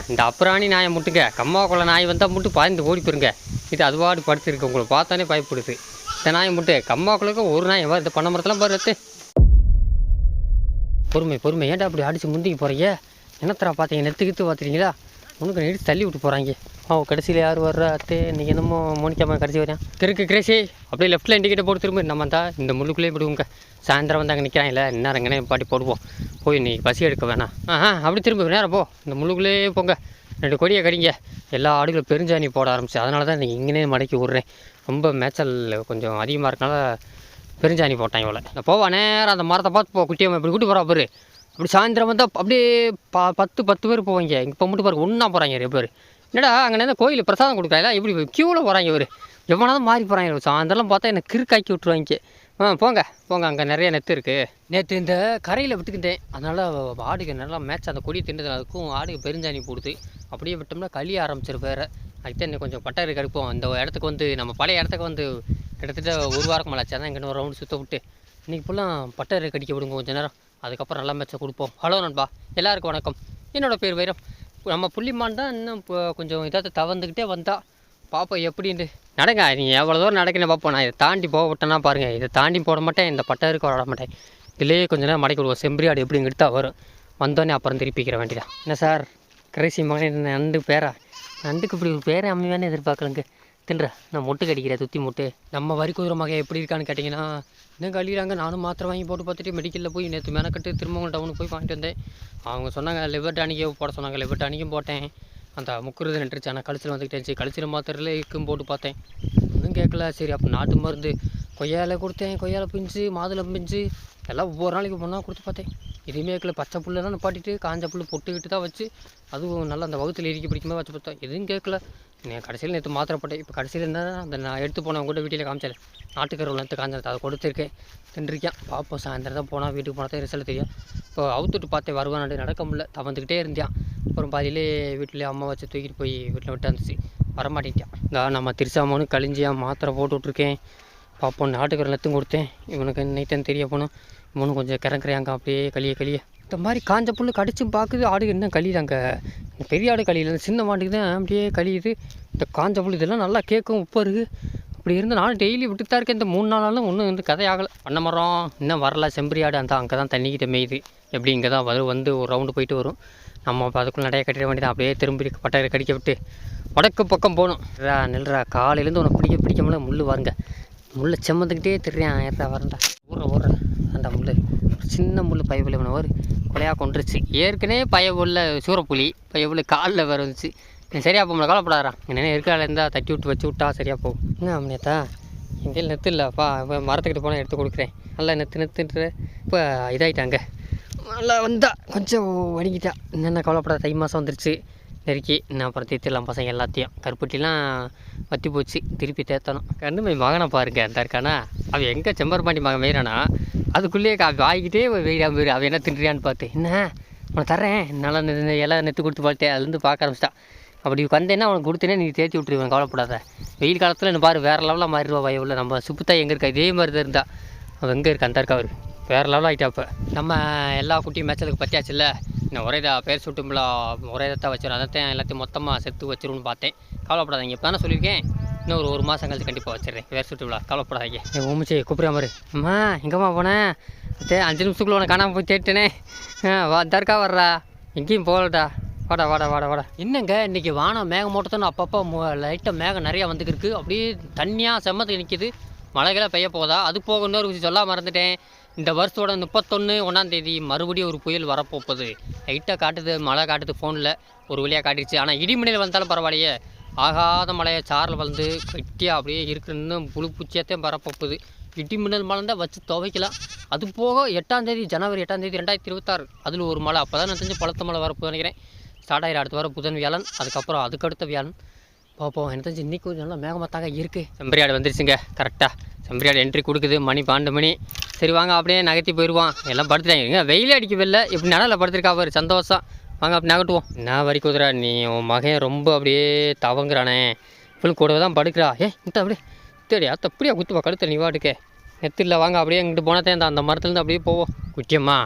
இந்த அப்புறாணி நாயை முட்டுங்க, கம்மாக்குள்ள நாய் வந்தால் முட்டு பாய்ந்து ஓடி போயிருங்க. இது அதுவாடு படுத்துருக்கு, உங்களை பார்த்தானே பயப்படுது. இந்த நாயை முட்டு கம்மாக்குள்ளக்க ஒரு நாய் வா, இந்த பண்ண மரத்தெல்லாம் பாரு. பொறுமை ஏன்டா அப்படி அடித்து முந்திக்கு போகிறீங்க? என்னத்தரா பார்த்தீங்க, நெத்துக்கிட்டு பார்த்துறீங்களா? உனக்கு நெடுத்து தள்ளி விட்டு போகிறாங்க. கடைசியில் யார் வர்றா அத்தே? இன்றைக்கி என்னமோ மோனிக்காம கடைசி வரேன் கிறுக்கு கிரேசி. அப்படியே லெஃப்ட்டில் இண்டிகேட்டர் போட்டு திரும்ப நம்ம தான் இந்த முள்ளுக்குள்ளேயே போடுவோங்க. சாயந்தரம் வந்து அங்கே நிற்கிறாங்களே, நேரங்கனே பாட்டி போடுவோம். போய் நீ பசி எடுக்க வேணாம். அப்படி திரும்ப நேரம் போ, இந்த முள்ளுக்குள்ளேயே போங்க. 2 கொடியை கடிங்க. எல்லா ஆடுகளும் பெருஞ்சாணி போட ஆரம்பிச்சு. அதனால தான் இன்றைக்கி இங்கேனே மடக்கி விட்றேன். ரொம்ப மேய்ச்சல் கொஞ்சம் அதிகமாக இருக்கனால பெருஞ்சாணி போட்டான் இவ்வளோ. நான் போவா நேரம் அந்த மரத்தை பார்த்து போ. குட்டியம்மா இப்படி கூட்டி போகிறா பாரு. அப்படி சாயந்தரம் வந்தால் அப்படியே 10 பேர் போவாங்க. இப்போ மட்டும் பாருங்க ஒன்றா போகிறாங்க 2 பேர். என்னடா அங்கே கோயில் பிரசாதம் கொடுக்குறாங்களா, இப்படி க்யூவில் போகிறாங்க இவர். எவனாவது மாறி போகிறாங்க. சாயந்தரம் பார்த்தா என்னை கிறுக்காக்கி விட்ருவாங்க. போங்க அங்கே நிறைய நெத்து இருக்குது. நேற்று இந்த கரையில் விட்டுக்கிட்டேன், அதனால் ஆடுக்கு நல்லா மேட்ச் அந்த கொடி திண்டது. அதுக்கும் ஆடுக்கு பெருஞ்சாணி போடுது. அப்படியே விட்டோம்னா களி ஆரம்பிச்சிரு வேறு. அதுக்கு இன்னும் கொஞ்சம் பட்டை கடுப்போம். இந்த இடத்துக்கு வந்து நம்ம பழைய இடத்துக்கு வந்து கிட்டத்தட்ட 1 வாரம் மேலாச்சு. அதான் இங்கே ஒரு ரவுண்டு சுற்ற விட்டு இன்றைக்கி ஃபுல்லாக பட்டை கடிக்க விடுங்க கொஞ்சம் நேரம். அதுக்கப்புறம் நல்லா மேட்சை கொடுப்போம். ஹலோ நண்பா, எல்லாருக்கும் வணக்கம். என்னோடய பேர் வைரம். நம்ம புள்ளிமான் தான் இன்னும் இப்போ கொஞ்சம் இதாக தவந்துக்கிட்டே வந்தால் பார்ப்போம் எப்படின்ட்டு. நடங்க, நீங்கள் எவ்வளோ தூரம் நடக்கணும் பார்ப்போம். நான் இதை தாண்டி போக விட்டேன்னா பாருங்கள், இதை தாண்டி போட மாட்டேன், இந்த பட்டை இருக்க விட மாட்டேன். இதுலேயே கொஞ்சம் நேரம் மடக்கி விடுவோம். செம்பரி ஆடு எப்படி எடுத்தால் வரும், வந்தோடனே அப்புறம் திருப்பிக்கிற வேண்டியதான். என்ன சார் கடைசி மகனே, நண்டு பேரா? நண்டுக்கு இப்படி ஒரு பேரை அமைவானே எதிர்பார்க்கலங்க. தின்ற நான் மொட்டு கடிக்கிறேன், துத்தி மொட்டு. நம்ம வரி குதிரை மகன் எப்படி இருக்கான்னு கேட்டிங்கன்னா இன்னும் கழிகிறாங்க. நானும் மாத்திரை வாங்கி போட்டு பார்த்துட்டு மெடிக்கலில் போய் நேற்று மெனக்கட்டு திரும்ப டவுனுக்கு போய் வாங்கிட்டு வந்தேன். அவங்க சொன்னாங்க லிவர் டானிக்கே போட சொன்னாங்க. லிவர் டானிக்கும் போட்டேன். அந்த முக்குறது நின்றுச்சு. ஆனால் கழிச்சில் வந்துக்கிட்டேச்சு. கழிச்சில் மாத்திரையில் இருக்கும் போட்டு பார்த்தேன், ஒன்றும் கேட்கல. சரி அப்போ நாட்டு மருந்து கொய்யால கொடுத்தேன். கொய்யால பிஞ்சு மாதுளை பிஞ்சு எல்லாம் ஒவ்வொரு நாளைக்கு ஒன்றா கொடுத்து பார்த்தேன். எதுவுமே கேட்கல. பச்சை புல்லெல்லாம் நிப்பாட்டிட்டு காஞ்ச புல் பொட்டுக்கிட்டு தான் வச்சு, அதுவும் நல்லா அந்த வகுத்தில் இறுக்கி பிடிக்கும்போது வச்சு பார்த்தேன். எதுவும் கேட்கல. நான் கடைசியில் நேற்று மாத்திரை போட்டேன். இப்போ கடைசியில் இருந்தால் அந்த நான் எடுத்து போனவங்க கூட வீட்டில் காமிச்சேன். நாட்டுக்கரு நேற்று காஞ்சது அதை கொடுத்துருக்கேன். தின்றிருக்கேன். பார்ப்போம் சாயந்தரம் தான் போனால் வீட்டுக்கு போனால் தான் ரிசல்ட் தெரியும். இப்போ அவுத்துட்டு பார்த்தேன், வருவான் நடக்க முடியல, தவந்துக்கிட்டே இருந்தான். அப்புறம் பாதியிலே வீட்டிலே அம்மா வச்சு தூக்கிட்டு போய் வீட்டில் விட்டு வந்துச்சு. வரமாட்டேங்கிட்டான். நான் நம்ம திருசாமனு கழிஞ்சியாக மாத்திரை போட்டு விட்ருக்கேன். பார்ப்போம். நாட்டுக்கரு நெத்தும் கொடுத்தேன். இவனுக்கு நைட்டன் தெரிய போகணும். இவனும் கொஞ்சம் கிறங்குறாங்க அப்படியே களிய இந்த மாதிரி காஞ்ச புல் கடிச்சும் பார்க்குது. ஆடு என்ன கழிதாங்க, பெரிய ஆடு கழியில் சின்ன மாட்டுக்கு தான் அப்படியே கழியுது. இந்த காஞ்ச புல் இதெல்லாம் நல்லா கேட்கும், உப்பு இருக்குது. அப்படி இருந்து நானும் டெய்லி விட்டு தான் இருக்கேன். இந்த 3 நாளாலும் ஒன்றும் வந்து கதையாகலை. பண்ண மரம் இன்னும் வரல. செம்பரி ஆடு அந்த அங்கே தான் தண்ணிக்கிட்ட மேயுது. எப்படி இங்கே தான் வந்து ஒரு ரவுண்டு போயிட்டு வரும். நம்ம இப்போ அதுக்குள்ளே நிறைய கட்டிட வேண்டியதான். அப்படியே திரும்பி பட்டை கடிக்க விட்டு வடக்கு பக்கம் போகணும். நெல்றா காலையிலேருந்து உனக்கு பிடிக்காமல முள் வாருங்க. முள்ளை செம்மந்துக்கிட்டே தெரியான். ஏறா வரண்டா ஊற அந்த முள் சின்ன முள் பயவில் இவனை ஒரு கொலையாக கொண்டுருச்சு. ஏற்கனவே பயவுள்ள சூறப்புலி பயவுள்ள காலில் வேறு வந்துச்சு. சரியாக போகல, கவலைப்படாதான். என்னென்ன இருக்கால இருந்தால் தட்டி விட்டு வச்சு விட்டா சரியாக போகும். என்ன அம்னியத்தா எங்கேயும் நெத்து இல்லைப்பா, மரத்துக்கிட்ட போனால் எடுத்து கொடுக்குறேன். நல்லா நெத்துன்ற இப்போ இதாகிட்டாங்க. நல்லா வந்தா கொஞ்சம் வடிக்கிட்டா. என்னென்ன கவலைப்படாத, தை மாதம் வந்துருச்சு நெருக்கி. இன்னும் அப்புறம் தேத்திடலாம் பசங்க எல்லாத்தையும். கருப்பட்டிலாம் வற்றி போச்சு, திருப்பி தேத்தணும். கண்ணுமை மகனை பாருங்க அந்த இருக்கானா, அவன் எங்கே செம்பரப்பாண்டி மகன் வெயிறானா, அதுக்குள்ளேயே வாங்கிக்கிட்டே வெயிடாம போயிரு. அவன் என்ன தின்றியான்னு பார்த்து, என்ன உனக்கு தரேன் நல்லா இலை நெத்து கொடுத்து பார்த்துட்டேன். அதுலேருந்து பார்க்க ஆரம்பிச்சிட்டான். அப்படி வந்தேன்னா அவனுக்கு கொடுத்தேனே நீ தேத்தி விட்டுருவேன், கவலைப்படாத. வெயில் காலத்தில் என்ன பாரு வேறு லெவலில் மாறிடுவா வயவுள்ள. நம்ம சுப்புத்தா எங்கே இருக்கா இதே மாதிரி தான் இருந்தா. அவன் எங்கே இருக்கா அந்த இருக்கா, அவர் வேறு லெவலில் ஆகிட்டா. இப்போ நம்ம எல்லா குட்டியும் மேட்சலுக்கு பற்றியாச்சு இல்லை. இன்னும் ஒரே பேர் சுட்டும்பளா ஒரே தான் வச்சிடும். அதைத்தான் எல்லாத்தையும் மொத்தமாக செத்து வச்சிருன்னு பார்த்தேன். கவலைப்படாதீங்க, இப்போ தானே சொல்லியிருக்கேன். இன்னும் ஒரு மாதம் கழிச்சு கண்டிப்பாக வச்சிடுறேன் பேர் சுட்டுவிழா. கவலைப்படாதீங்க. ஓமிச்சி கூப்பிட்றா மாதிரி. அம்மா எங்கம்மா போனேன்? 5 நிமிஷத்துக்குள்ள உனக்கு காணாமல் போய் தேட்டனே. தர்க்கா வர்றா, எங்கேயும் போகலடா. வாடா. என்னங்க இன்றைக்கி வானம் மேகமூட்டத்தோன்னு அப்பப்போ லைட்டாக மேகம் நிறையா வந்துருக்கு. அப்படியே தண்ணியாக செம்மத்துக்கு நிற்கிது. மழைகளாக பெய்ய போதா? அது போக இன்னொரு விஷயம் சொல்ல மறந்துட்டேன். இந்த வருஷத்தோட 31 மறுபடியும் ஒரு புயல் வரப்போகுது. லைட்டாக காட்டுது, மழை காட்டுது ஃபோனில். ஒரு வழியாக காட்டிடுச்சு. ஆனால் இடிமணியில் வந்தாலும் பரவாயில்லையே, ஆகாத மழையை சாரில் வந்து கட்டியாக அப்படியே இருக்கு. இன்னும் புழு பூச்சியத்தையும் வரப்போகுது. இடிமின்னல் மழை தான் வச்சு துவைக்கலாம். அது போக 8ஆம் தேதி ஜனவரி 8ஆம் தேதி 2026 அதில் ஒரு மழை. அப்போ தான் நான் தெரிஞ்சு பழுத்த மழை வரப்போகுது நினைக்கிறேன். ஸ்டார்ட் ஆகிடும் அடுத்த வாரம் புதன் வியாழன், அதுக்கப்புறம் அதுக்கடுத்த வியாழன் பார்ப்போம். எனக்கு தெரிஞ்சு இன்றைக்கி கொஞ்சம் நல்லா மேகமத்தாக இருக்குது. செம்பரியாடு வந்துருச்சுங்க கரெக்டாக. செம்பரியாடு என்ட்ரி கொடுக்குது. மணி 12 மணி. சரி வாங்க அப்படியே நகர்த்தி போயிடுவான். எல்லாம் படுத்துட்டாங்க. வெயிலே அடிக்கவில்லை, இப்படி நடலில் படுத்துருக்கா அவர் சந்தோஷம். வாங்க அப்படி நகட்டுவோம். என்ன வரி குதிரா நீ, உன் மகன் ரொம்ப அப்படியே தவங்குறானே. ஃபுல் கூடவே தான் படுக்கிறா. முட்டை அப்படியே தேடியா தப்படியா குத்துவா கழுத்தில் நீ வாட்டுக்கே நெத்தில்ல. வாங்க அப்படியே இங்கிட்டு போனதே அந்த மரத்துலேருந்து அப்படியே போவோம். குட்டியம்மா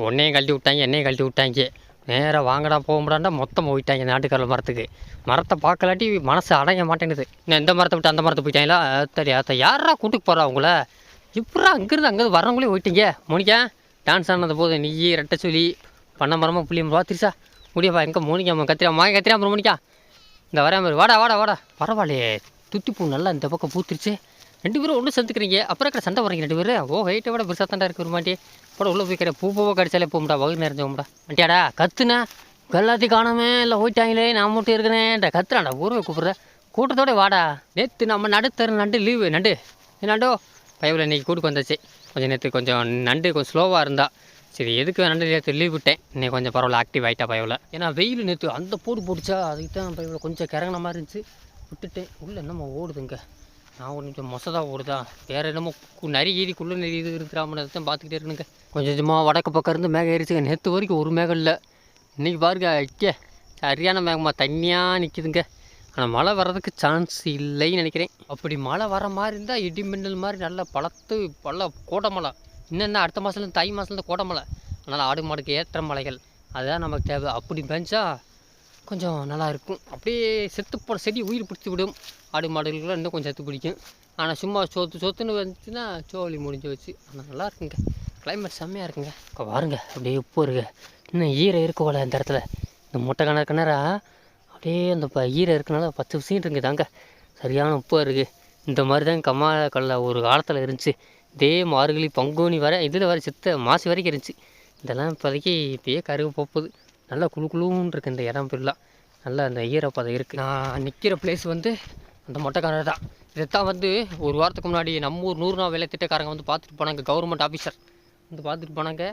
உன்னையும் கழட்டி விட்டாங்க, என்னையும் கழட்டி விட்டாங்க. நேராக வாங்கடா போக முடியாண்டா மொத்தம் போயிட்டாங்க நாட்டுக்கடலை மரத்துக்கு. மரத்தை பார்க்கலாட்டி மனசு அடைய மாட்டேங்குது. இன்னும் எந்த மரத்தை விட்டு அந்த மரத்தை போயிட்டாங்களா? தெரியாத யாரா கூட்டுக்கு போகிறா அவங்கள? இப்படா அங்கேருந்து அங்கேருந்து வரவங்களே போயிட்டீங்க. மோனிகா டான்ஸ் ஆனது போது நீ ரெட்டை சொல்லி பண்ண மரமாக புள்ளியம் பார்த்துருச்சா முடியப்பா? எங்கே மோனிகா கத்திரா அப்புறம் மோனிகா இந்த வரேன் மாதிரி வாடா பரவாயில்லையே. துத்திப்பூ நல்லா இந்த பக்கம் பூத்துருச்சு. 2 பேரும் ஒன்றும் சேர்த்துக்கிறீங்க. அப்புறம் கடை சண்டை வரீங்க 2 பேரும். ஓ ஹைட்டை விட பெருசாக தாண்டா இருக்கு ஒரு மாட்டி. அப்புறம் உள்ளே போய் கிடையாது பூ கடிச்சாலே போகும்டா வகுறு நிறைஞ்சவங்கடா. அண்டியாடா கத்துனா எல்லாத்தையும் காணாமே இல்லை போயிட்டாங்களே நான் மட்டும் இருக்கிறேன் கத்துறான்டா. ஊரவை கூப்பிட்றேன் கூட்டத்தோட வாடா. நேற்று நம்ம நடுத்தர நண்டு லீவு நண்டோ பையவில் இன்றைக்கி கூட்டுக்கு வந்தாச்சு. கொஞ்சம் நேற்று கொஞ்சம் நண்டு கொஞ்சம் ஸ்லோவாக இருந்தா சரி எதுக்கு நண்டு நேற்று லீவ் விட்டேன். இன்னைக்கு கொஞ்சம் பரவாயில்ல ஆக்டிவ் ஆகிட்டா பையவில். ஏன்னா வெயில் நேற்று அந்த போட்டுச்சா அதுக்கு தான் பையவில் கொஞ்சம் கிறங்கின மாதிரி இருந்துச்சு விட்டுட்டேன். உள்ளே என்னமோ ஓடுதுங்க. நான் கொஞ்சம் மொசதாக ஓடுதா வேறு என்னமோ குள்ளு நெறி இது இருக்கிறாமன்னு தான் பார்த்துக்கிட்டே இருக்கணுங்க. கொஞ்சமாக வடக்கு பக்கம் இருந்து மேகம் ஏறிச்சுங்க. நேற்று வரைக்கும் ஒரு மேகம் இல்லை. இன்றைக்கி பாருங்க சரியான மேகமாக தண்ணியாக நிற்கிதுங்க. ஆனால் மழை வர்றதுக்கு சான்ஸ் இல்லைன்னு நினைக்கிறேன். அப்படி மழை வர மாதிரி இருந்தால் இடி மின்னல் மாதிரி நல்லா கோடமழை. இன்னும் அடுத்த மாதத்துலேருந்து தை மாதத்துலேருந்து கோடமழை. அதனால் ஆடு மாடுக்கு ஏற்ற மலைகள் அதுதான் நமக்கு தேவை. அப்படி பெஞ்சா கொஞ்சம் நல்லா இருக்கும். அப்படியே செத்து போன செடி உயிர் பிடிச்சி விடும். ஆடு மாடுகளுக்குலாம் இன்னும் கொஞ்சம் செத்து பிடிக்கும். ஆனால் சும்மா சொத்துன்னு வந்துச்சுன்னா சோழி முடிஞ்சு வச்சு. ஆனால் நல்லா இருக்குங்க. கிளைமேட் செம்மையாக இருக்குங்க. இப்போ பாருங்க அப்படியே உப்பு இருக்கு. இன்னும் ஈரம் இருக்குவோல இந்த இடத்துல. இந்த மொட்டை கிணறு அப்படியே அந்த ஈரம் இருக்கனால 10 விஷயம் இருக்குது தாங்க. சரியான உப்பாக இருக்குது. இந்த மாதிரி தான் கம்மாக்கல்ல ஒரு காலத்தில் இருந்துச்சு. இதே மார்கழி பங்குனி வர இதில் வர மாசி வரைக்கும் இருந்துச்சு. இதெல்லாம் இப்போதைக்கு இப்போயே கருவு போகுது. நல்லா குழுன்னு இருக்குது இந்த இடம் ஃபுல்லாக. நல்லா அந்த ஈரப்பதம் இருக்குது. நான் நிற்கிற பிளேஸ் வந்து அந்த மொட்டை கிணறு தான். இதைத்தான் வந்து ஒரு வாரத்துக்கு முன்னாடி நம்ம ஊர் 100 நாள் வேலை திட்டக்காரங்க வந்து பார்த்துட்டு போனாங்க. கவர்மெண்ட் ஆஃபீஸர் வந்து பார்த்துட்டு போனாங்க.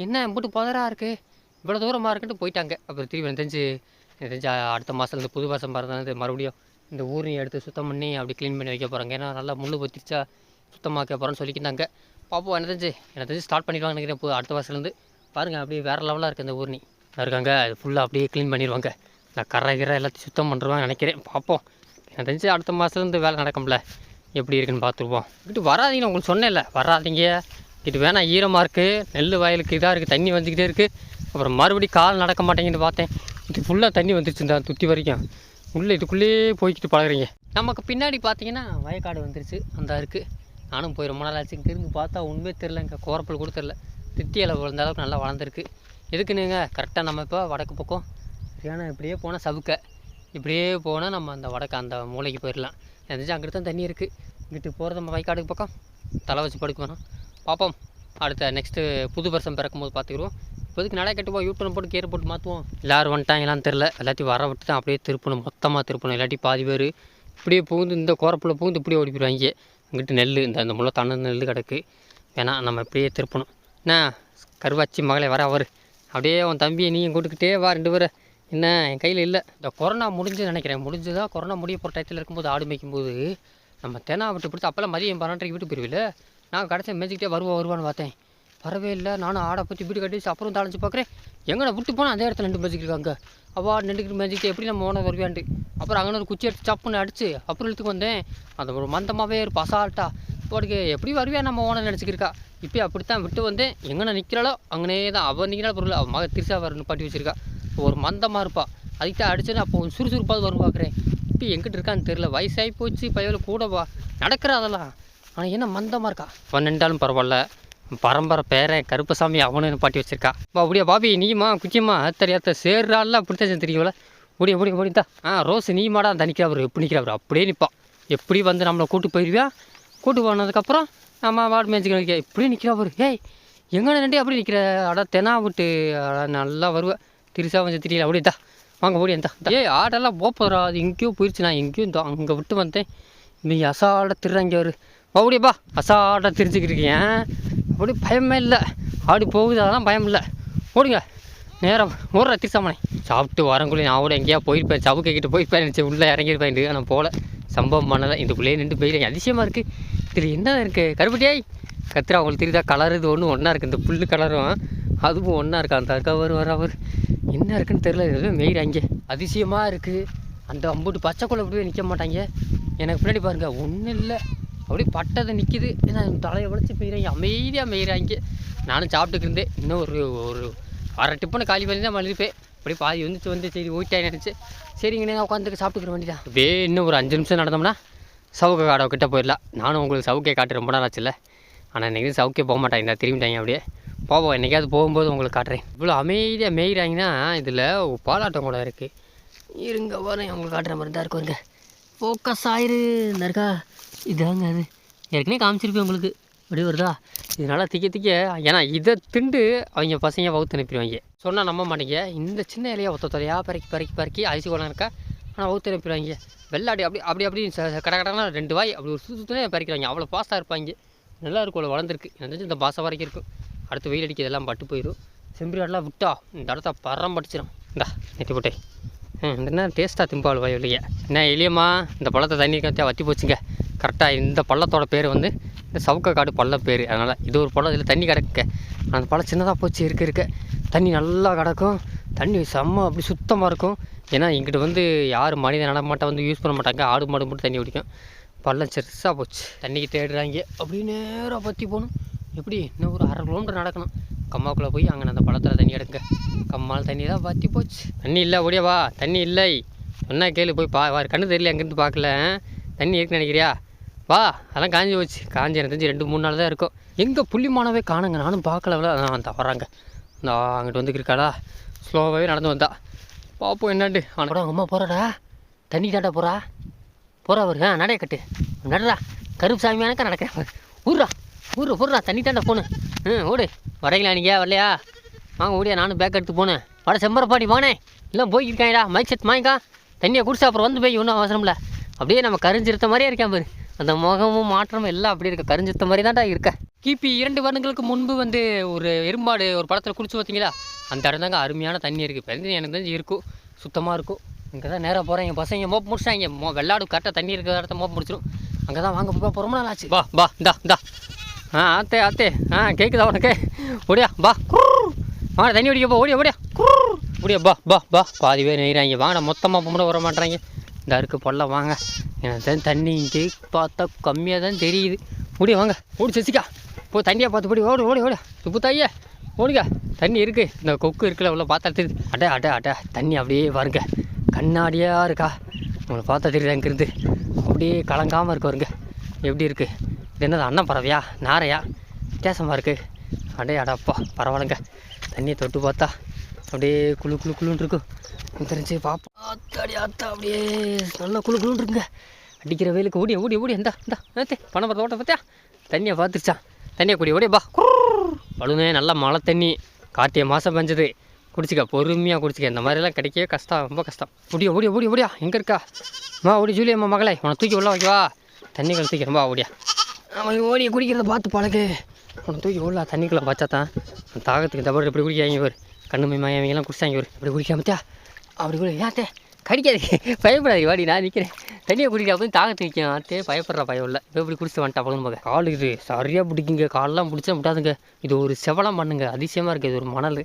என்ன இம்புட்டு பதறாக இருக்குது இவ்வளோ தூரமாக இருக்குன்ட்டு போயிட்டாங்க. அப்புறம் திரும்பி எனக்கு தெரிஞ்சு அடுத்த மாதத்துலேருந்து புது வருஷம் பிறந்தது மறுபடியும் இந்த ஊரையும் எடுத்து சுத்தம் பண்ணி அப்படி க்ளீன் பண்ணி வைக்க போகிறாங்க. ஏன்னா நல்லா முள் பற்றிச்சா சுத்தமாக்க போகிறோன்னு சொல்லிக்கிட்டாங்க. பார்ப்போம் எனக்கு தெரிஞ்சு ஸ்டார்ட் பண்ணிடுவாங்க நினைக்கிறேன் அடுத்த வருஷத்துலேருந்து. பாருங்கள் அப்படியே வேறு லெவலாக இருக்குது இந்த ஊர்னி இருக்காங்க. அது ஃபுல்லாக அப்படியே க்ளீன் பண்ணிடுவாங்க. நான் கரை எல்லாத்தையும் சுத்தம் பண்ணுறாங்க நினைக்கிறேன். பார்ப்போம் எனக்கு தெரிஞ்சு அடுத்த மாதத்துலேருந்து வேலை நடக்கும்ல எப்படி இருக்குன்னு பார்த்துருப்போம். இங்கிட்டு வராதிங்கன்னு உங்களுக்கு சொன்னேன்ல வராதிங்க. இது வேணால் ஈரமாக இருக்குது. நெல் வயலுக்கு இதாக இருக்குது. தண்ணி வந்துக்கிட்டே இருக்குது. அப்புறம் மறுபடியும் கால் நடக்க மாட்டேங்குன்னு பார்த்தேன். இது ஃபுல்லாக தண்ணி வந்துருச்சு இந்த துத்தி வரைக்கும். உள்ளே இதுக்குள்ளேயே போய்கிட்டு பழகுறீங்க. நமக்கு பின்னாடி பார்த்தீங்கன்னா வயக்காடு வந்துருச்சு அந்த இருக்குது. நானும் போய் ரொம்ப நாள் ஆச்சு. திரும்பி பார்த்தா உண்மையே தெரில. இங்கே கோரப்பல் கூட தெரில. தித்தியில் விழுந்த அளவுக்கு நல்லா வளர்ந்துருக்கு. எதுக்குன்னுங்க கரெக்டாக நம்ம இப்போ வடக்கு பக்கம் சரியான இப்படியே போனால் சவுக்கை இப்படியே போனால் நம்ம அந்த வடக்கு அந்த மூளைக்கு போயிடலாம். எதாச்சும் அங்கிட்டு தான் தண்ணி இருக்குது. இங்கிட்டு போகிறது நம்ம வயக்காடுக்கு பக்கம் தலை வச்சு படுக்க வேணும். பார்ப்போம் அடுத்த நெக்ஸ்ட்டு புது வருஷம் பிறக்கும்போது பார்த்துக்கிடுவோம். இப்போதுக்கு நடை கட்டுவோம். யூட்டன் போட்டு கேர் போட்டு மாற்றுவோம். எல்லோரும் வந்துட்டாங்களான்னு தெரில. எல்லாத்தையும் வர விட்டு தான் அப்படியே திருப்பணும். மொத்தமாக திருப்பணும். இல்லாட்டி பாதி பேர் இப்படியே புகுந்து இந்த கோரப்பில் புகுந்து இப்படியே ஓடி போயிடுவாங்க. இங்கிட்டு நெல் இந்த முளை தாண்ட நெல் கிடக்கு. வேணாம் நம்ம இப்படியே திருப்பணும். என்ன கருவாச்சி மகளே வர அவர் அப்படியே உன் தம்பியை நீயும் கூட்டுக்கிட்டே வா 2 பேரை. என்ன என் கையில் இல்லை. இந்த கொரோனா முடிஞ்சு நினைக்கிறேன். முடிஞ்சுதான் கொரோனா முடிய போகிற டயத்தில் இருக்கும்போது ஆடு மேய்க்கும்போது நம்ம தெனா விட்டு பிடிச்சி அப்போல்லாம் மதியம் 12:30 வீட்டு போயிருவில்ல. நான் கடைசி மேய்ச்சிக்கிட்டே வருவான்னு பார்த்தேன். வரவே இல்லை. நானும் ஆடை பற்றி வீடு கட்டிச்சு. அப்புறம் தாளிச்சு பார்க்குறேன். எங்கே விட்டு போனால் அதே இடத்துல 2 மேய்ச்சிக்கிருக்காங்க. அவள் நின்றுக்கிட்டு மேய்ச்சிக்கிட்டு எப்படி நம்ம ஓனர் வருவான்ட்டு. அப்புறம் அங்கே ஒரு குச்சி எடுத்து சப்புன்னு அடிச்சு அப்புறம் இழுத்துக்கு வந்தேன். அந்த ஒரு மந்தமாகவே ஒரு பசால்ட்டா போட்டுக்கு எப்படி வருவியா நம்ம ஓனர் நினச்சிக்கிருக்கா. இப்போ அப்படித்தான் விட்டு வந்தேன். எங்கே நிற்கிறாளோ அங்கனே தான் அவள் நிற்கிறாள் பொருள். அவள் மக திருசா வர நிப்பாட்டி வச்சிருக்கா. ஒரு மந்தமாக இருப்பாள். அதுக்கு தான் அடிச்சேன்னு அப்போ சுறுசுறுப்பாக வரும் பார்க்குறேன். இப்போ எங்கிட்ட இருக்கான்னு தெரில. வயசாகி போச்சு. பையவில் கூடவா நடக்கிறா அதெல்லாம். ஆனால் என்ன மந்தமாக இருக்கா. அவன் நின்றாலும் பரவாயில்ல. பரம்பரை பேரன் கருப்பசாமி அவனு பாட்டி வச்சிருக்கா. அப்படியா பாபி நீமா குச்சியம்மா தெரியாத சேர்றால அப்படித்தான் தெரியுங்கள. ஓடித்தா ரோஸ் நீமாடா அந்த நிற்கிறவர் எப்படி நிற்கிறவர் அப்படியே நிற்பான். எப்படி வந்து நம்மளை கூட்டு போயிடுவியா. கூட்டு போனதுக்கப்புறம் நம்ம வார்டு மேய்ச்சிக்க இப்படியே நிற்கிறவர். ஏய் எங்கே நின்று அப்படி நிற்கிற தெனா விட்டு நல்லா வருவேன். திருசா கொஞ்சம் தெரியல. அப்படியேதா வாங்க ஓடியந்தா. ஆடெல்லாம் போகிறா. அது எங்கேயோ போயிடுச்சு. நான் எங்கேயும் அங்கே விட்டு வந்தேன். நீங்கள் அசாட திருறாங்க அவர் அப்படியேப்பா அசாட தெரிஞ்சுக்கிருக்கீங்க. அப்படி பயமே இல்லை. ஆடி போகுது அதெல்லாம் பயம் இல்லை. ஓடுங்க நேரம் ஓடுற திருசாமனை. சாப்பிட்டு வரங்குள்ளே நான் கூட எங்கேயா போயிருப்பேன். சவுக்கிட்ட போயிருப்பேன் நினச்சி உள்ளே இறங்கியிருப்பேன். ஆனால் போல் சம்பவம் பண்ணலை. இதுக்குள்ளேயே நின்று போயிடுங்க. அதிசயமாக இருக்குது. இதில் என்ன இருக்குது கருப்பட்டியாய் கத்திரா அவங்களுக்கு தெரியுதா. கலர் இது ஒன்றா இருக்குது. இந்த புல்லு கலரும் அதுவும் ஒன்றா இருக்கா. அந்த கவர் அவர் என்ன இருக்குன்னு தெரில. எதுவும் மெயிறாங்க. அதிசயமாக இருக்குது. அந்த அம்புட்டு பச்சைக்குள்ளே அப்படியே நிற்க மாட்டாங்க. எனக்கு பின்னாடி பாருங்கள் ஒன்றும் இல்லை. அப்படியே பட்டதை நிற்கிது. ஏன்னா தலையை உழைச்சி போயிடுறாங்க. அமைதியாக மெயிறாங்க. நானும் சாப்பிட்டுக்கு இருந்தேன். இன்னும் ஒரு அரை டிப்பனை காலி பண்ணி தான் மழுப்பேன். அப்படியே பாதி வந்து சரி ஓயிட்டாக நினச்சி சரிங்கண்ணே உட்காந்துக்கு சாப்பிட்டுக்கிற வேண்டியதான். அப்படியே இன்னும் ஒரு 5 நிமிஷம் நடந்தோம்னா சவுக்க காடை கிட்ட போயிடலாம். நானும் உங்களுக்கு சவுக்கே காட்டு ரொம்ப நாள் ஆச்சுல்ல. ஆனால் இன்றைக்கி சவுக்கே போக மாட்டாங்க, திரும்பிட்டாங்க. அப்படியே போவோம், என்றைக்காவது போகும்போது உங்களுக்கு காட்டுறேன். இவ்வளோ அமைதியாக மேய்கிறாங்கன்னா இதில் பாலாட்டம் கூட இருக்குது. இருங்க வரேன் உங்களுக்கு காட்டுற மாதிரி தான் இருக்குங்க. ஃபோக்கஸ் ஆயிரு இருக்கா, இதாங்க அது ஏற்கனவே காமிச்சிருப்பேன் உங்களுக்கு. அப்படி வருதா, இதனால் திக்க ஏன்னா இதை திண்டு அவங்க பசங்க வகுத்து அனுப்பிடுவாங்க. சொன்னால் நம்ப மாட்டேங்க. இந்த சின்ன இலையை ஒத்தலையாக பறக்கி அரிசி குளம் இருக்கா, ஆனால் வகுத்து அனுப்பிடுவாங்க. வெள்ளாடி அப்படி கடனா 2 வாய் அப்படி ஒரு சுற்றுனே பறிக்கிறாங்க. அவ்வளோ பாஸ்ட்டாக இருப்பாங்க. நல்லா இருக்கும், வளர்ந்துருக்கு. எனக்கு இந்த பாசம் வரைக்கும் இருக்கும். அடுத்து வெயில் அடிக்க இதெல்லாம் பட்டு போயிடும். செம்பரி ஆடெலாம் விட்டா இந்த இடத்த பரம் படிச்சிடும். இந்தா நெத்தி போட்டே இந்த என்ன டேஸ்ட்டாக திம்பாள் வாய் இல்லையா. என்ன எளியம்மா, இந்த பள்ளத்தை தண்ணி கத்தியா வற்றி போச்சுங்க. கரெக்டாக இந்த பள்ளத்தோட பேர் வந்து இந்த சவுக்க காடு பள்ளம் பேர். அதனால் இது ஒரு பள்ளம், இதில் தண்ணி கிடக்க. அந்த பள்ளம் சின்னதாக போச்சு இருக்க தண்ணி நல்லா கிடக்கும். தண்ணி செம்ம அப்படி சுத்தமாக இருக்கும். ஏன்னா இங்கிட்ட வந்து யார் மனித நடமாட்டை வந்து யூஸ் பண்ண மாட்டாங்க. ஆடு மாடு மட்டும் தண்ணி குடிக்கும். பள்ளம் சிறுசாக போச்சு. தண்ணிக்கு தேடுறாங்க. அப்படி நேராக பற்றி போகணும். எப்படி இன்னும் ஒரு 1/2 கிலோமீட்டர் நடக்கணும். கம்மாக்குள்ளே போய் அங்கே அந்த பள்ளத்தில் தண்ணி எடுங்க. கம்மால் தண்ணி தான் வற்றி போச்சு. தண்ணி இல்லை, ஓடியா வா. தண்ணி இல்லை சொன்னா கேளு, போய் கண்ணு தெரியல, அங்கேருந்து பார்க்கல. தண்ணி இருக்குன்னு நினைக்கிறியா, வா. அதெல்லாம் காஞ்சி போச்சு. காஞ்சி எனக்கு தெரிஞ்சு 2-3 நாள் தான் இருக்கும். எங்கே புள்ளிமானவே காணுங்க, நானும் பார்க்கல. அந்த வராங்க, இந்த அங்கிட்டு வந்து இருக்காளா, ஸ்லோவாகவே நடந்து வந்தா. பார்ப்போம் என்னாண்டு. ஆனால் அவங்க அம்மா போகிறாடா, தண்ணி தாண்டா போகிறா அவரு. நடைய கட்டு நடடா, கருப்பு சாமியானக்கா நடக்கிறேன். ஊர்றா தண்ணி தாண்டா போனேன். ஓடு வரைங்களா, நீங்கள் வரலையா, வாங்க ஓடியா. நானும் பேக் எடுத்து போனேன். வட செம்பரப்பாடி வானேன். இல்லை போய்க்கிருக்காங்கடா, மைக் செட் வாங்கிக்கா. தண்ணியை குடிச்சா அப்புறம் வந்து போய் ஒன்றும் அவசரமில்ல. அப்படியே நம்ம கரிஞ்சிருத்த மாதிரியே இருக்கேன் பாரு. அந்த முகமும் மாற்றமும் எல்லாம் அப்படி இருக்க, கரிஞ்சிருத்த மாதிரி தான்டா இருக்க. கிபி 2 வருடங்களுக்கு முன்பு வந்து ஒரு எறும்பாடு ஒரு படத்தில் குடிச்சு பார்த்தீங்களா, அந்த இடம் தாங்க அருமையான தண்ணி இருக்குது. இப்போ எனக்கு தெரிஞ்சு இருக்கும், சுத்தமாக இருக்கும். இங்கே தான் நேராக போகிறேன். எங்கள் பசங்க மோப்பு முடிச்சிட்டாங்க. வெள்ளாடு கரெக்டாக தண்ணி இருக்கிற இடத்த மோப்பு முடிச்சிடும். அங்கே தான் வாங்க போக ரொம்ப நாள் ஆச்சு. பா இந்தா ஆத்தே கேட்குதா உனக்கு, ஓடியா பா. வாங்க தண்ணி குடிக்க போ, ஓடியா பா. பாதி பேர் நெய்கிறாங்க. வாங்க மொத்தமாக கும்பிட வர மாட்டேறாங்க. இந்த அருக்கு பொல்ல வாங்க. எனக்கு தண்ணி இங்கே பார்த்தா கம்மியாக தான் தெரியுது. ஓடியா வாங்க, ஓடி சசிக்கா போய் தண்ணியாக பார்த்து போடி. ஓடி சுப்புத்தாயே ஓடுங்க. தண்ணி இருக்குது, இந்த கொக்கு இருக்குல்ல உள்ள பார்த்தா தெரியுது. அட தண்ணி அப்படியே பாருங்க, கண்ணாடியாக இருக்கா. உங்களை பார்த்தா தெரியுது. அங்கேருந்து அப்படியே கலங்காமல் இருக்கு வருங்க. எப்படி இருக்குது இது, என்னது அண்ணன் பறவையா நாரையா, வித்தியாசமாக இருக்குது. அடப்பா பரவாயில்லைங்க. தண்ணியை தொட்டு பார்த்தா அப்படியே குளுன்னு இருக்கும். தெரிஞ்சு பார்ப்போம். ஆத்தா அப்படியே நல்லா குளுன்னு இருக்குங்க. அடிக்கிற வெயிலுக்கு ஓடி இந்தா பணம் பார்த்த ஓட்ட பார்த்தியா, தண்ணியை பார்த்துருச்சான். தண்ணியை ஓடியா பா. பழுனே நல்லா மழை தண்ணி, கார்த்திகை மாதம் பெஞ்சது. குடிச்சிக்க, பொறுமையாக குடிச்சிக்க. இந்த மாதிரிலாம் கிடைக்கவே கஷ்டம், ரொம்ப கஷ்டம். ஓடியா எங்கே இருக்கா, வா ஓடி ஜூலி அம்மா மகளே, உனக்கு தூக்கி உள்ள வைக்கவா. தண்ணி கழிச்சிக்க ரொம்ப ஓடியா. அவன் ஓடி குடிக்கிறத பார்த்து பழகு. உனக்கு தூக்கி உள்ள தண்ணிக்குள்ளே பார்த்தா தான் தாகத்துக்கு தவிர எப்படி குடிக்காங்க இவர். கண்ணு மையவங்கெல்லாம் குடிச்சாங்க இவர். இப்படி குடிக்காமத்தியா அப்படி கூட ஏத்தே கடிக்காது, பயப்படாது வாடி, நான் நிற்கிறேன். தண்ணியை குடிக்க அப்போ தாகத்து நிற்கும். ஆத்தே பயப்படுற பயம் இல்லை. இப்போ இப்படி குடிச்சிட்டு வந்துட்டா பழகு மக. கால் இது சரியாக பிடிக்குங்க, காலெலாம் பிடிச்சா விட்டாதுங்க. இது ஒரு செவலம் பண்ணுங்க, அதிசயமாக இருக்குது. இது ஒரு மணல்.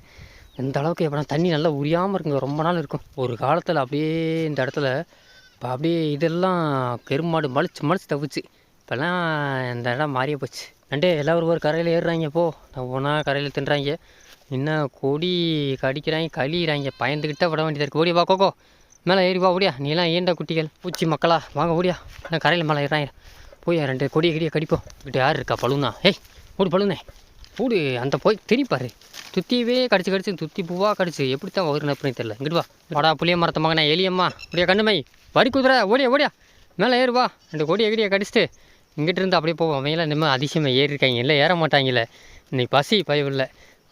எந்த அளவுக்கு எப்படின்னா தண்ணி நல்லா உரியாமல் இருக்குங்க, ரொம்ப நாள் இருக்கும். ஒரு காலத்தில் அப்படியே இந்த இடத்துல இப்போ அப்படியே இதெல்லாம் பெருமாடு மலிச்சு தவிச்சு. இப்போல்லாம் இந்த இடம் மாறிய போச்சு. எல்லோரும் ஒரு கரையில் ஏறுறாங்க. நான் ஒன்றா கரையில் தின்றாங்க. இன்னும் கொடி கடிக்கிறாங்க, கழியிறாங்க. பயந்துக்கிட்ட விட வேண்டியதாக இருக்குது. ஓடியா வா கோகோ, மேலே ஏறி வா. ஓடியா நீலாம் ஏண்டா குட்டிகள் பூச்சி மக்களா, வாங்க ஓடியா. நான் கரையில் மேலே ஏறாங்க. போய் 2 கொடியை கடிப்போம். கிட்ட யார் இருக்கா, பழுனா. ஓடு பழுனே ஓடு. அந்த போய் திணிப்பாரு, துத்தியவே கடிச்சு துத்தி பூவாக கடிச்சு எப்படி தான் ஒரு நப்புனே தெரியல. இங்கிட்டு வா வாடா புளிய மரத்த மகனே எலியம்மா. அப்படியே கண்ணுமை வரி குதிரை ஓடியா மேலே ஏறுவா. 2 கொடியை கடிச்சிட்டு இங்கிட்ட இருந்து அப்படியே போவோம். அவங்களாம் இன்னும் அதிசயமாக ஏறிருக்காங்க, இல்லை ஏற மாட்டாங்கல்ல. இன்னைக்கு பசி பயம் இல்லை.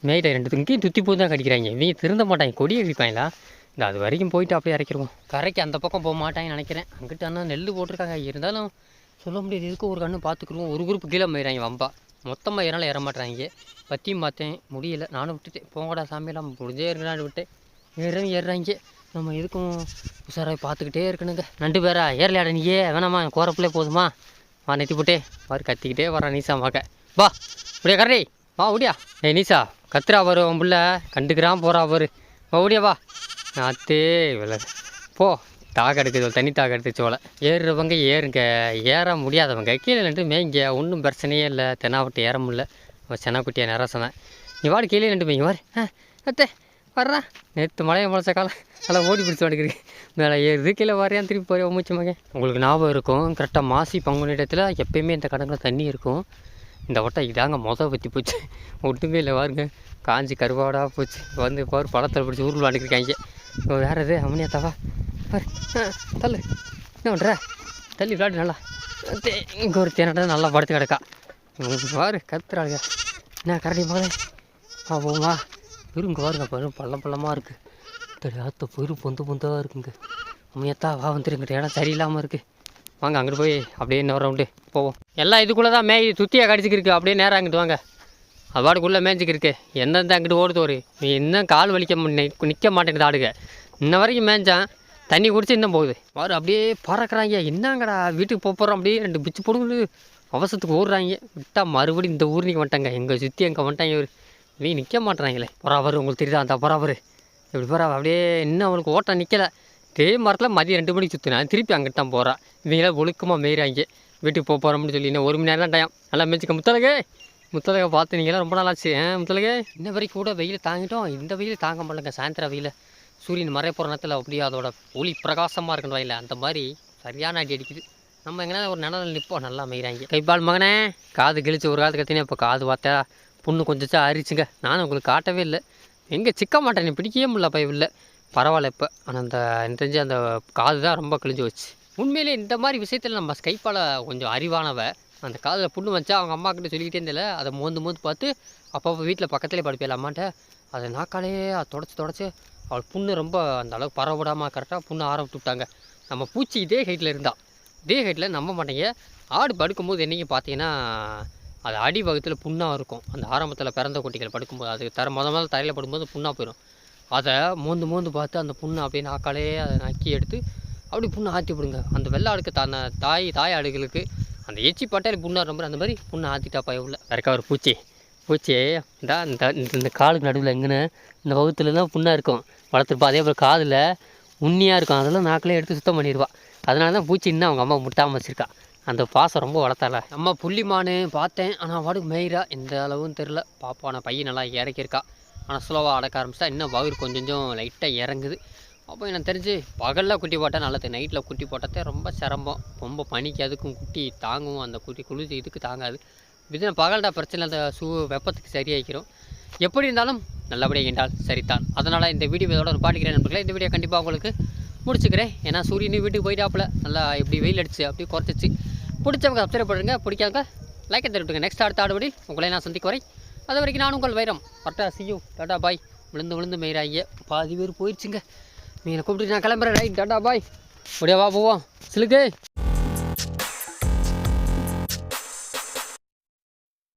மேய்ட்ட 2 இங்கேயும் துத்தி பூ தான் கடிக்கிறாங்க. இவங்க திருந்த மாட்டாங்க, கொடியை கடிப்பாங்களா. இந்த அது வரைக்கும் போயிட்டு அப்படியே இறக்கிடுவோம். கரைக்கு அந்த பக்கம் போக மாட்டாங்கன்னு நினைக்கிறேன். அங்கிட்ட ஆனால் நெல் போட்டிருக்காங்க. இருந்தாலும் சொல்ல முடியாது, இதுக்கு ஒரு கண்ணு பார்த்துக்குருவோம். ஒரு குரூப் கீழே போயிடறாங்க வம்பா. மொத்தமாக ஏறாலும் ஏற மாட்டுறாங்க. பற்றியும் பார்த்தேன், முடியலை. நானும் விட்டுட்டேன். போங்கடா சாமியெல்லாம் முடிஞ்சே இருக்கலான்னு விட்டேன். ஏறாங்க. நம்ம எதுக்கும் உஷாராக பார்த்துக்கிட்டே இருக்கணுங்க. 2 பேரா ஏறலையாட நீயே, வேணாமா கோரப்பிள்ளே போதுமா. வா நெத்தி போட்டே வாரு, கத்திக்கிட்டே வரான் நீசா மக. வா அப்படியே கரடி வா ஓடியா. நீசா கத்துறா வரு, அவன் பிள்ளை கண்டுக்கிறான் போகிறா வரு. வா ஓடியா வா. அத்தே போ, தாக எடுக்குது, தண்ணி தாக எடுத்துச்சு போல. ஏறுறவங்க ஏறுங்க, ஏற முடியாதவங்க கீழே நின்று மேய்ங்க. ஒன்றும் பிரச்சனையே இல்லை. தென்னாவட்டு ஏற முடியல. சென்னாக்குட்டியை நிறசனேன். நீ வாடு கீழே நின்று மேய்ங்க வாரு. அத்தை வர்றா நேற்று மழையை முளைச்ச காலம் நல்லா ஓடி பிடிச்சி வந்துருக்கு மேலே ஏறுது கீழே வரையான் திருப்பி போய் மூச்சு மகன். உங்களுக்கு ஞாபகம் இருக்கும் கரெக்டாக மாசி பங்குனி இடத்துல எப்போயுமே இந்த கடலில் தண்ணி இருக்கும். இந்த வட்டம் இதாங்க பற்றி போச்சு, ஒட்டுமே இல்லை பாருங்க, காஞ்சி கருவாடாக போச்சு. வந்து பாரு பழத்தில் பிடிச்சி ஊர் விளாண்டுருக்காங்க. இப்போ வேறு எது அம்மனியா தவா பாரு தள்ளு என்ன பண்ணுற தள்ளி விளாடு நல்லா. இங்கே ஒரு தேனடா நல்லா படுத்து கிடக்கா பாரு கத்துறாளுங்க. என்ன கரடி மகளே போமா பெருங்க பாருங்க பாரு பள்ளமாக இருக்குது. தெரியாத பெரும் பொந்தாக இருக்குங்க. அம்மையத்தா வா வந்துருங்கிட்ட இடம் சரியில்லாமல் இருக்குது. வாங்க அங்கிட்டு போய் அப்படியே இன்னொரு ரவுண்டு போவோம். எல்லாம் இதுக்குள்ளே தான் மேய் சுற்றியாக கடிச்சிக்கிருக்கு. அப்படியே நேரம் அங்கிட்டு வாங்க, அது பாட்டுக்குள்ளே மேய்ஞ்சிக்கிருக்கு. எந்தெந்த அங்கிட்டு ஓடுது ஒரு நீ இன்னும் கால் வலிக்க நிற்க மாட்டேங்குது ஆடுங்க. இன்ன வரைக்கும் மேய்ஞ்சான் தண்ணி குடிச்சு இன்னும் போகுது பாரு. அப்படியே பறக்கிறாங்க. என்னங்கடா வீட்டுக்கு போகிறோம் அப்படியே 2 பிச்சு போடுங்க அவசரத்துக்கு ஓடுறாங்க. விட்டால் மறுபடியும் இந்த ஊர்னிக்கு வந்துட்டாங்க. எங்கள் சுற்றி எங்கே வந்துட்டாங்க இவர் நீ நிற்க மாட்டேறாங்களே. பராபர் உங்களுக்கு தெரியுதா அந்த பராபர் எப்படி பராபர் அப்படியே இன்னும் அவனுக்கு ஓட்டம் நிற்கலை. இதே மரத்தில் மதியம் 2 மணிக்கு சுற்றினா திருப்பி அங்கிட்டு தான் போகிறான். இவங்கள ஒழுக்கமாக மேய்றாங்க. வீட்டுக்கு போகிறோம்னு சொல்லி இன்னும் 1 மணி நேரம் தான் டைம். நல்லா மேய்ச்சிக்க முத்தலகை பார்த்து நீங்களாம் ரொம்ப நாளாச்சு. முத்தலகை இன்ன வரைக்கும் கூட வெயில் தாங்கிட்டோம். இந்த வெயில் தாங்க முடியலங்க. சாயந்தரம் வெயில் சூரியன் மறைய போகிற நேரத்தில் அப்படியே அதோட ஒளி பிரகாசமாக இருக்கணும் வயலில் அந்த மாதிரி சரியான அடி அடிக்குது. நம்ம எங்கன்னா ஒரு நிழல் நிற்போம் நல்லா மேய்றாங்க. கைப்பால் மகனே காது கிழிச்சு ஒரு காலத்து கத்தினே இப்போ காது பார்த்தா புண்ணு கொஞ்சம் அரிச்சுங்க. நானும் உங்களுக்கு காட்டவே இல்லை. எங்கே சிக்க மாட்டேன் பிடிக்கவே முடியல பையன் இல்லை. பரவாயில்ல இப்போ. ஆனால் அந்த எனக்கு தெரிஞ்சு அந்த காது தான் ரொம்ப கிழிஞ்சு வச்சு. உண்மையிலே இந்த மாதிரி விஷயத்தில் நம்ம ஸ்கைப்பால் கொஞ்சம் அறிவானவ. அந்த காதில் புண்ணு வச்சா அவங்க அம்மாக்கிட்ட சொல்லிக்கிட்டே இருந்தில்ல, அதை மோந்து பார்த்து அப்பப்போ வீட்டில் பக்கத்துலேயே படிப்பேன் அம்மாட்ட. அதை நாக்காலேயே தொடச்சி அவள் புண்ணு ரொம்ப அந்த அளவுக்கு பரவடாமல் கரெக்டாக புண்ணு ஆரம்பித்து விட்டாங்க. நம்ம பூச்சி இதே ஹைட்டில் இருந்தால் இதே ஹைட்டில் நம்ப மாட்டேங்க. ஆடு படுக்கும்போது என்றைக்கும் பார்த்தீங்கன்னா அது அடி வகுத்தில் புண்ணாக இருக்கும். அந்த ஆரம்பத்தில் பிறந்த குட்டிகள் படுக்கும்போது அது முதல்ல தரையில் படுக்கும்போது புண்ணாக போயிடும். அதை மோந்து பார்த்து அந்த புண்ணை அப்படியே நாக்காலே அதை நக்கி எடுத்து அப்படி புண்ணை ஆற்றி விடுங்க. அந்த வெள்ளை ஆடுக்கு தாய் ஆடுகளுக்கு அந்த எச்சி பட்டாலே புண்ணாக ரொம்ப அந்த மாதிரி புண்ணை ஆற்றிட்டா பய உள்ள வேறக்கா ஒரு பூச்சி தான் இந்த காலுக்கு நடுவில் எங்கன்னு இந்த வகுத்துல தான் புண்ணாக இருக்கும் வளர்த்துருப்பா. அதே போல் காதில் உண்ணியாக இருக்கும். அதெல்லாம் நாக்கிலே எடுத்து சுத்தம் பண்ணிடுவா. அதனால தான் பூச்சி இன்னும் அவங்க அம்மா முட்டாமல் வச்சுருக்கா. அந்த பாசம் ரொம்ப வளர்த்தால. நம்ம புள்ளிமானு பார்த்தேன், ஆனால் வாடுக்கு மேய்றா எந்த அளவுன்னு தெரில. பாப்பான பையன் நல்லா இறக்கியிருக்கா. ஆனால் ஸ்லோவாக அடக்க ஆரம்பிச்சிட்டா. இன்னும் வயிறு கொஞ்சம் லைட்டாக இறங்குது. அப்போ எனக்கு தெரிஞ்சு பகலில் குட்டி போட்டால் நல்லது. நைட்டில் குட்டி போட்டால் ரொம்ப சிரமம். ரொம்ப பனிக்கு அதுக்கும் குட்டி தாங்கும். அந்த குட்டி குளிச்சு இதுக்கு தாங்காது. இதுனா பகல்டா பிரச்சனை அந்த வெப்பத்துக்கு சரியாகிக்கிறோம். எப்படி இருந்தாலும் நல்லபடியாக என்றால் சரிதான். அதனால் இந்த வீடியோ இதோட ஒரு பாட்டிக்கிறேன் நண்பர்களே. இந்த வீடியோ கண்டிப்பாக உங்களுக்கு முடிச்சுக்கிறேன். ஏன்னா சூரியன் வீட்டுக்கு போயிட்டாப்புல நல்லா எப்படி வெயில் அடிச்சு அப்படியே குறைச்சிச்சு. பிடிச்சவங்க சப்ஸ்கிரைப் பண்ணுங்க, பிடிக்காதவங்க லைக்கை தருவிட்டுங்க. நெக்ஸ்ட் அடுத்த ஆடுபடி உங்களை நான் சந்திக்க வரை அது வரைக்கும் நான் உங்கள் வைரம் பட்டா சியூ டாடா பாய். விழுந்து மேய்றாங்க. பாதி பேர் போயிடுச்சுங்க. நீங்கள் கூப்பிட்டு நான் கிளம்புறேன். ரைட் டாடா பாய். முடியா வா போவோம் சிலுக்கு.